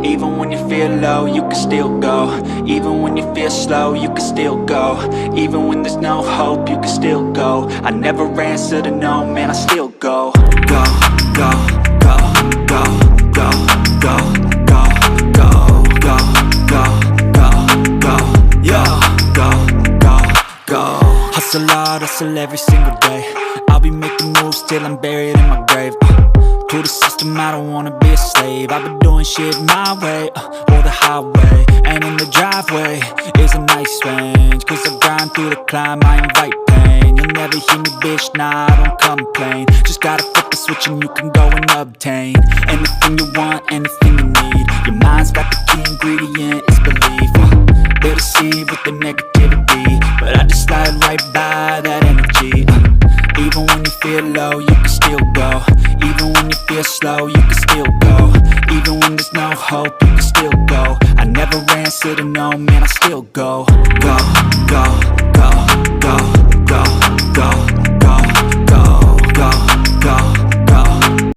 Even when you feel low, you can still go. Even when you feel slow, you can still go. Even when there's no hope, you can still go. I never answer to no, man, I still go. Go, go, go, go, go, go, go, go, go, go, go, go, yo, go, go, go. Hustle hard, hustle every single day. I'll be making moves till I'm buried in my grave. To the system, I don't wanna be a slave. I've been doing shit my way, or the highway. And in the driveway is a nice range, cause I grind through the climb, I invite pain. You'll never hear me, bitch, nah, I don't complain. Just gotta flip the switch and you can go and obtain anything you want, anything you need. Your mind's got the key ingredient, it's belief. They'll deceive with the negativity, but I just slide right by that energy. Even when you feel low, you can still go. Even when you feel slow, you can still go. Even when there's no hope, you can still go. I never answer to no, man, I still go. Go, go,